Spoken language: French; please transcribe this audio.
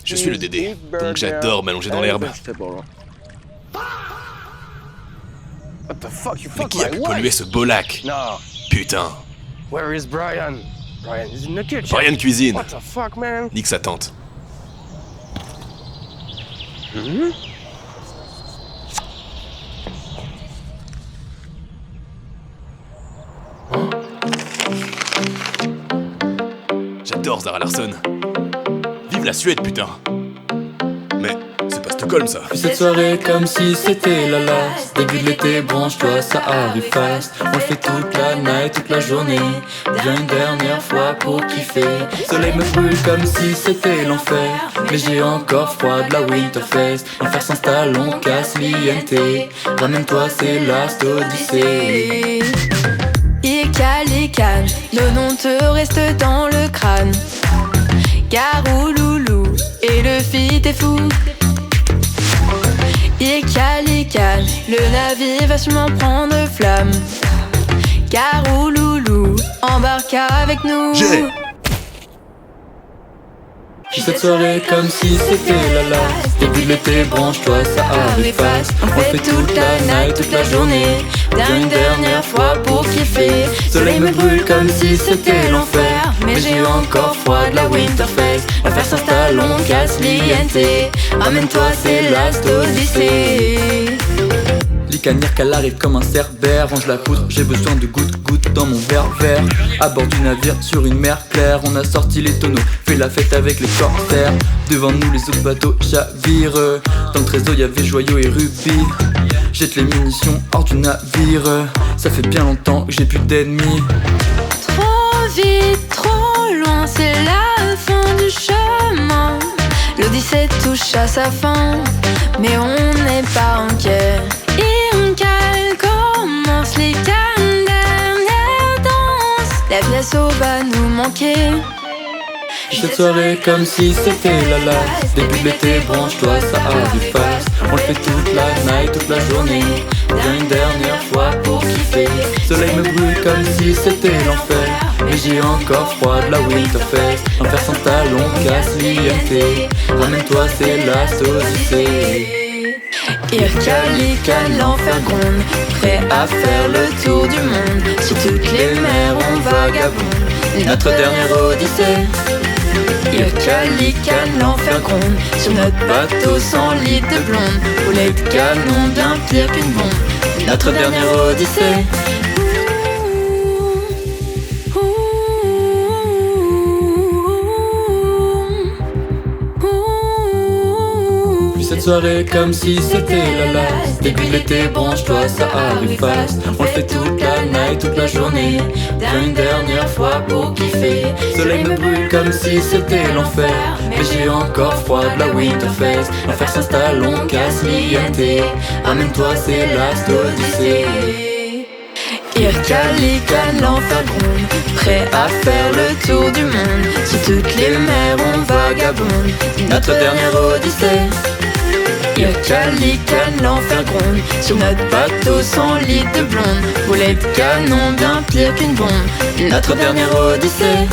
Je suis le Dédé, donc j'adore m'allonger dans l'herbe. Mais qui a pu polluer ce beau lac? Putain. Brian cuisine. Nique sa tante. J'adore Zara Larsson. Vive la Suède, putain. Mais c'est pas Stockholm, ça. Puis cette soirée comme si c'était la last. Début de l'été, branche-toi, ça arrive fast. On le fait toute la night, toute la journée. Viens une dernière fois pour kiffer. Soleil me brûle comme si c'était l'enfer. Mais j'ai encore froid de la Winterfest. L'enfer s'installe, on casse l'INT. Ramène-toi, c'est Last Odyssey. Icalican, nos noms te restent dans le crâne. Garou loulou, et le feat est fou. Icalican, le navire va sûrement prendre flamme. Garou loulou, embarque avec nous. Puis cette soirée comme si c'était la last. Début de l'été, branche-toi, ça arrive fast. On fait toute la night, toute la journée. Viens une dernière fois pour kiffer. Soleil me brûle comme si c'était l'enfer. Mais j'ai encore froid de la Winterfest. L'affaire s'installe, on casse l'INT. Amène-toi, c'est Last Odyssey. Licanir qu'elle arrive comme un cerbère. Range la poudre, j'ai besoin de gouttes dans mon verre vert. À bord du navire sur une mer claire. On a sorti les tonneaux, fait la fête avec les corsaires. Devant nous les autres bateaux chavirent. Dans le trésor y'avait joyaux et rubis. Jette les munitions hors du navire. Ça fait bien longtemps que j'ai plus d'ennemis. Trop vite, trop loin, c'est la fin du chemin. L'Odyssée touche à sa fin, mais on n'est pas inquiet. Incal commence les cannes, dernière danse. La Glasso va nous manquer. Cette soirée comme si c'était la last. Début de l'été, branche-toi, ça arrive fast. On le fait toute la night, toute la journée. Viens une dernière fois pour kiffer. Soleil me brûle comme si c'était l'enfer. Mais j'ai encore froid de la Winterfest. L'enfer s'installe, on casse l'INT. Ramène-toi, c'est Last Odyssey. Irkalican, l'enfer gronde, prêt à faire le tour du monde. Sur toutes les mers on vagabonde, notre dernière odyssée. Irkalican, l'enfer gronde, sur notre bateau sans litre de blonde. Boulet de canon bien pire qu'une bombe, notre dernière odyssée. Cette soirée comme si c'était la last. Début de l'été, branche-toi, ça arrive fast. On le fait toute la night, toute la journée. Viens une dernière fois pour kiffer. Soleil me brûle comme si c'était l'enfer. Mais j'ai encore froid de la Winterfest. L'enfer s'installe, on casse l'INT. Amène-toi, c'est Last Odyssey. Irkalican, l'enfer gronde, prêt à faire le tour du monde. Sur toutes les mers on vagabonde, notre dernière odyssée. Irkalican, l'enfer gronde, sur notre bateau sans litre de blonde. Boulet de canon bien pire qu'une bombe, notre dernière odyssée.